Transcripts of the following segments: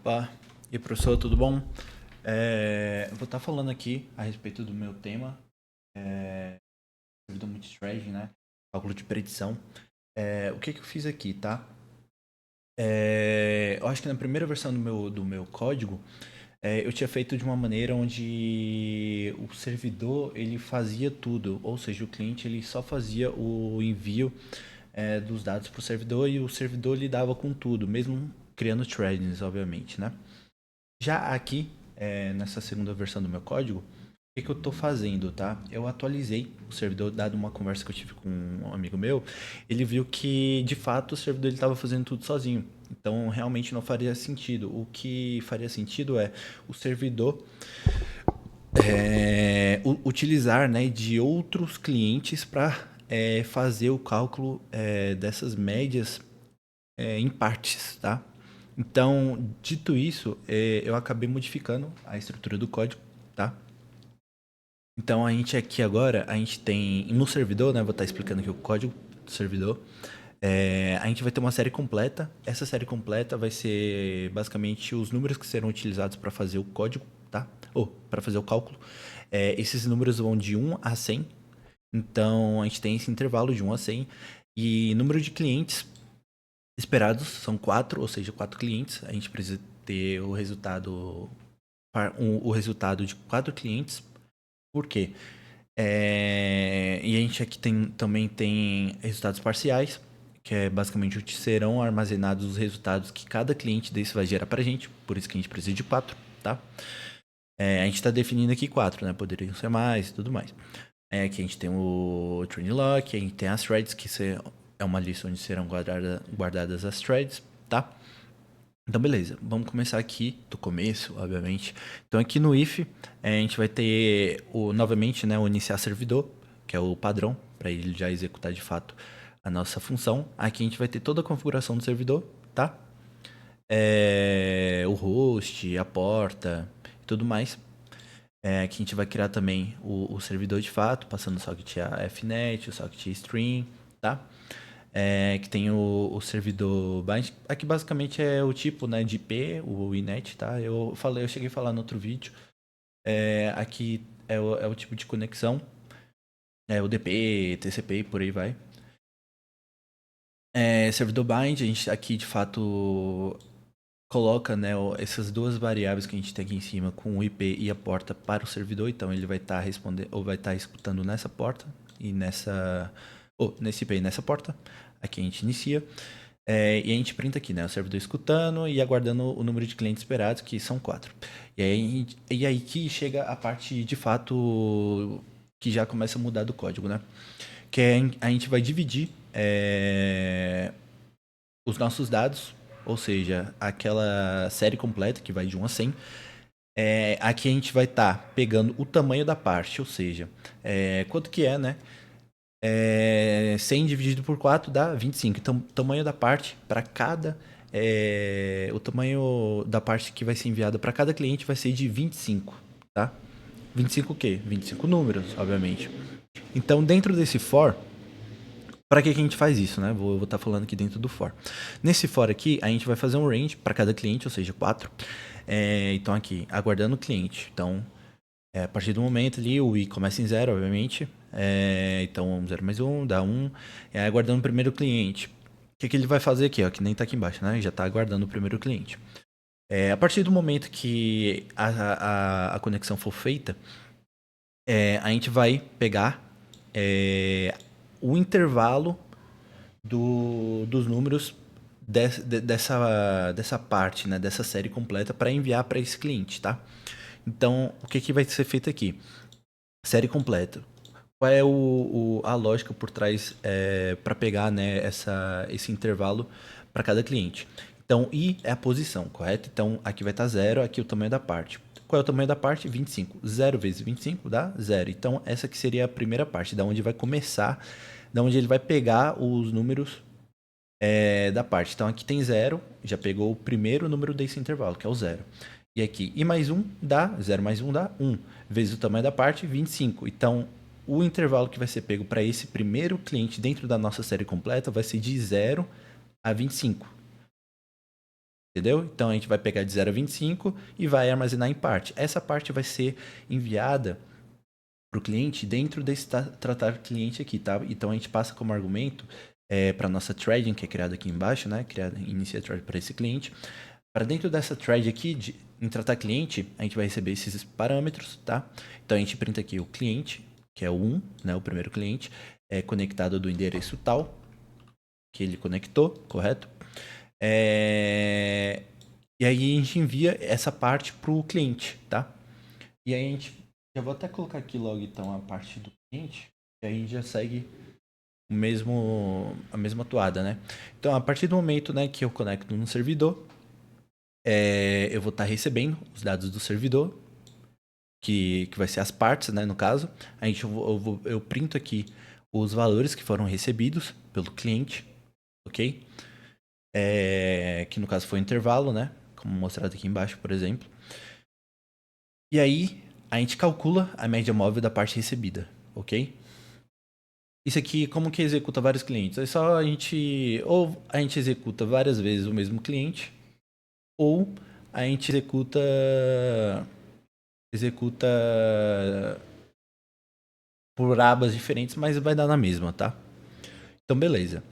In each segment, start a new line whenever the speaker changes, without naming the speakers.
Opa, e aí, professor, tudo bom? Eu vou estar falando aqui a respeito do meu tema, servidor multithread, né? Cálculo de predição. O que eu fiz aqui, tá? Eu acho que na primeira versão do meu código, eu tinha feito de uma maneira onde o servidor ele fazia tudo, ou seja, o cliente ele só fazia o envio dos dados para o servidor e o servidor lidava com tudo, mesmo criando threads, obviamente, né? Já aqui, nessa segunda versão do meu código, o que eu estou fazendo, tá? Eu atualizei o servidor, dado uma conversa que eu tive com um amigo meu, ele viu que, de fato, o servidor estava fazendo tudo sozinho. Então, realmente não faria sentido. O que faria sentido é o servidor utilizar, né, de outros clientes para fazer o cálculo dessas médias em partes, tá? Então, dito isso, eu acabei modificando a estrutura do código, tá? Então, a gente aqui agora, a gente tem no servidor, né? Vou estar explicando aqui o código do servidor. A gente vai ter uma série completa. Essa série completa vai ser basicamente os números que serão utilizados para fazer o código, tá? Ou para fazer o cálculo. Esses números vão de 1 a 100. Então, a gente tem esse intervalo de 1 a 100. E número de clientes esperados são 4, ou seja, 4 clientes. A gente precisa ter o resultado de 4 clientes. Por quê? E a gente aqui também tem resultados parciais, que é basicamente onde serão armazenados os resultados que cada cliente desse vai gerar para a gente. Por isso que a gente precisa de 4, tá? A gente está definindo aqui 4, né? Poderiam ser mais e tudo mais. Aqui a gente tem o train lock, a gente tem as threads, que é uma lista onde serão guardadas as threads, tá? Então, beleza. Vamos começar aqui do começo, obviamente. Então, aqui no if, a gente vai ter, novamente, né, o iniciar servidor, que é o padrão, para ele já executar de fato a nossa função. Aqui a gente vai ter toda a configuração do servidor, tá? O host, a porta e tudo mais. Aqui a gente vai criar também o servidor de fato, passando o socket a FNet, o socket a stream, tá? Que tem o servidor bind. Aqui basicamente é o tipo, né, de IP, o inet, tá? Eu cheguei a falar no outro vídeo. Aqui é o tipo de conexão, o DP, TCP e por aí vai. Servidor bind, a gente aqui de fato coloca, né, essas duas variáveis que a gente tem aqui em cima com o IP e a porta para o servidor, então ele vai estar respondendo ou vai estar escutando nessa porta e nesse IP e nessa porta. Aqui a gente inicia. E a gente printa aqui, né? O servidor escutando e aguardando o número de clientes esperados, que são 4. E aí que chega a parte de fato que já começa a mudar do código, né? Que a gente vai dividir os nossos dados, ou seja, aquela série completa que vai de 1 a 100. Aqui a gente vai estar pegando o tamanho da parte, ou seja, quanto que é, né? 100 dividido por 4 dá 25. Então, o tamanho da parte para cada. O tamanho da parte que vai ser enviada para cada cliente vai ser de 25, tá? 25 o quê? 25 números, obviamente. Então, dentro desse for, para que a gente faz isso, né? Vou estar falando aqui dentro do for. Nesse for aqui, a gente vai fazer um range para cada cliente, ou seja, 4. Então, aqui, aguardando o cliente. Então, a partir do momento ali, o i começa em 0, obviamente. Então, 0 mais 1 dá 1. Aguardando o primeiro cliente. O que ele vai fazer aqui? Ó, que nem está aqui embaixo, né? Já está aguardando o primeiro cliente. A partir do momento que a conexão for feita, a gente vai pegar o intervalo dos números dessa parte, né? Dessa série completa para enviar para esse cliente, tá? Então, o que vai ser feito aqui? Série completa. Qual é a lógica por trás para pegar, né, esse intervalo para cada cliente? Então, I é a posição, correto? Então, aqui vai estar 0, aqui o tamanho da parte. Qual é o tamanho da parte? 25. 0 vezes 25 dá 0. Então, essa aqui seria a primeira parte, da onde vai começar, da onde ele vai pegar os números da parte. Então, aqui tem 0, já pegou o primeiro número desse intervalo, que é o 0. E aqui, I mais 1 dá, 0 mais 1 dá 1, vezes o tamanho da parte, 25. Então, o intervalo que vai ser pego para esse primeiro cliente dentro da nossa série completa vai ser de 0 a 25. Entendeu? Então a gente vai pegar de 0 a 25 e vai armazenar em parte. Essa parte vai ser enviada para o cliente dentro desse tratar cliente aqui, tá? Então a gente passa como argumento para nossa threading, que é criada aqui embaixo, né? Inicia thread para esse cliente. Para dentro dessa thread aqui, em tratar cliente, a gente vai receber esses parâmetros, tá? Então a gente printa aqui o cliente, que é o 1, né? O primeiro cliente, conectado do endereço tal, que ele conectou, correto? E aí a gente envia essa parte para o cliente, tá? E aí a gente... Já vou até colocar aqui logo então a parte do cliente, e aí a gente já segue a mesma atuada, né? Então a partir do momento, né, que eu conecto no servidor, eu vou estar recebendo os dados do servidor, que vai ser as partes, né, no caso. Eu printo aqui os valores que foram recebidos pelo cliente, ok? Que no caso foi o intervalo, né? Como mostrado aqui embaixo, por exemplo. E aí, a gente calcula a média móvel da parte recebida, ok? Isso aqui, como que executa vários clientes? É só ou a gente executa várias vezes o mesmo cliente, ou a gente executa por abas diferentes, mas vai dar na mesma, tá? Então, beleza.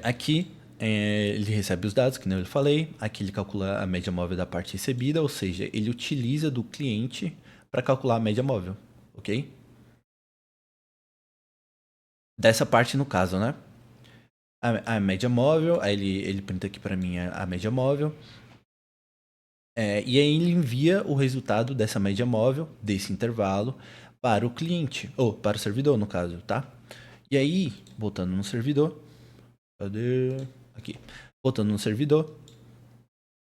Aqui ele recebe os dados, que nem eu falei. Aqui ele calcula a média móvel da parte recebida, ou seja, ele utiliza do cliente para calcular a média móvel, ok? Dessa parte no caso, né? A média móvel, aí ele printa aqui para mim a média móvel. E aí ele envia o resultado dessa média móvel, desse intervalo, para o cliente, ou para o servidor, no caso, tá? E aí, voltando no servidor, cadê? Aqui. Voltando no servidor,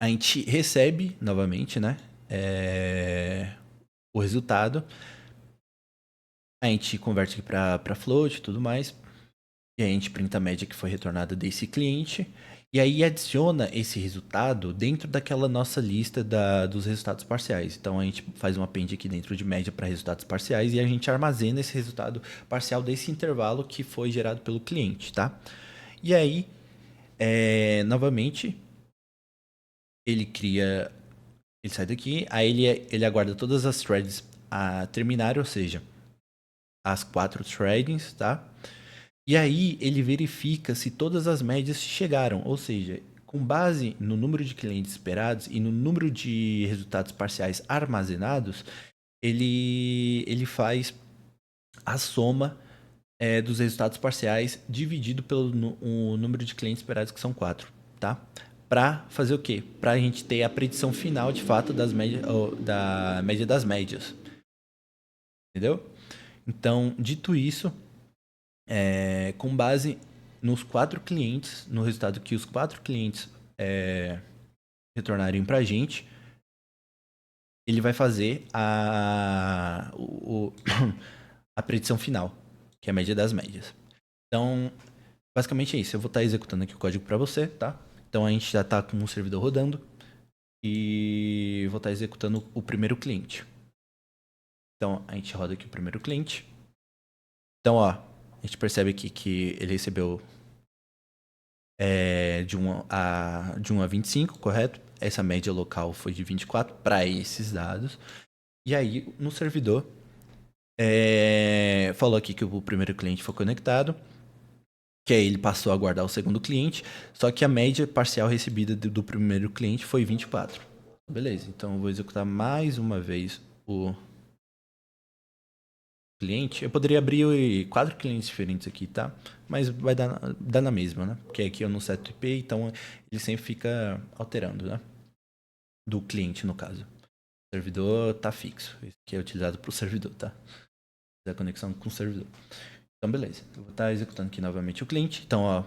a gente recebe novamente, né? O resultado. A gente converte aqui para float e tudo mais. E aí a gente printa a média que foi retornada desse cliente. E aí adiciona esse resultado dentro daquela nossa lista dos resultados parciais. Então a gente faz um append aqui dentro de média para resultados parciais e a gente armazena esse resultado parcial desse intervalo que foi gerado pelo cliente, tá? E aí, novamente, ele sai daqui, aí ele aguarda todas as threads a terminarem, ou seja, as 4 threads, tá? E aí ele verifica se todas as médias chegaram, ou seja, com base no número de clientes esperados e no número de resultados parciais armazenados, ele faz a soma dos resultados parciais dividido pelo o número de clientes esperados, que são 4, tá? Para fazer o quê? Para a gente ter a predição final, de fato, da média das médias. Entendeu? Então, dito isso, com base nos 4 clientes, no resultado que os 4 clientes retornarem para a gente, ele vai fazer a predição final, que é a média das médias. Então, basicamente é isso. Eu vou estar executando aqui o código para você, tá? Então a gente já está com o servidor rodando e vou estar executando o primeiro cliente. Então a gente roda aqui o primeiro cliente. Então, ó, a gente percebe aqui que ele recebeu de 1 a 25, correto? Essa média local foi de 24 para esses dados. E aí, no servidor, falou aqui que o primeiro cliente foi conectado, que aí ele passou a aguardar o segundo cliente, só que a média parcial recebida do primeiro cliente foi 24. Beleza, então eu vou executar mais uma vez o cliente. Eu poderia abrir 4 clientes diferentes aqui, tá? Mas vai dar na mesma, né? Porque aqui eu não seto IP, então ele sempre fica alterando, né? Do cliente, no caso. O servidor tá fixo. Esse aqui é utilizado para o servidor, tá? Da conexão com o servidor. Então, beleza. Eu vou estar executando aqui novamente o cliente. Então, ó,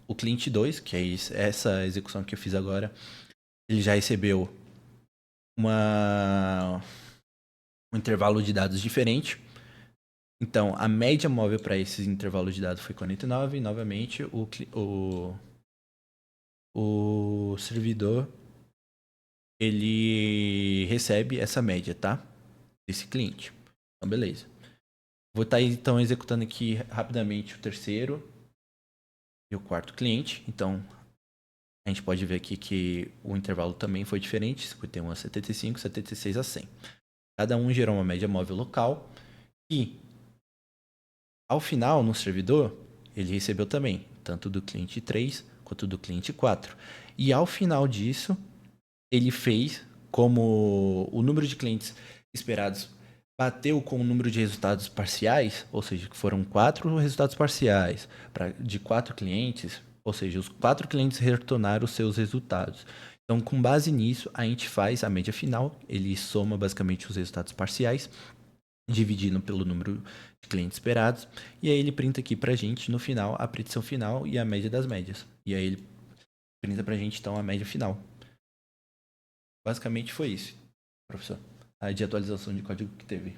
o cliente 2, que é essa execução que eu fiz agora, ele já recebeu um intervalo de dados diferente. Então, a média móvel para esses intervalos de dados foi 49. E, novamente, o servidor ele recebe essa média, tá? Desse cliente. Então, beleza. Vou estar então executando aqui rapidamente o terceiro e o quarto cliente. Então, A gente pode ver aqui que o intervalo também foi diferente, 51 a 75, 76 a 100. Cada um gerou uma média móvel local e, ao final, no servidor, ele recebeu também, tanto do cliente 3 quanto do cliente 4. E ao final disso, ele fez como o número de clientes esperados bateu com o número de resultados parciais, ou seja, que foram 4 resultados parciais de 4 clientes, ou seja, os 4 clientes retornaram os seus resultados. Então, com base nisso, a gente faz a média final, ele soma basicamente os resultados parciais, dividindo pelo número de clientes esperados, e aí ele printa aqui pra gente, no final, a predição final e a média das médias. E aí ele printa pra gente, então, a média final. Basicamente foi isso, professor. A de atualização de código que teve.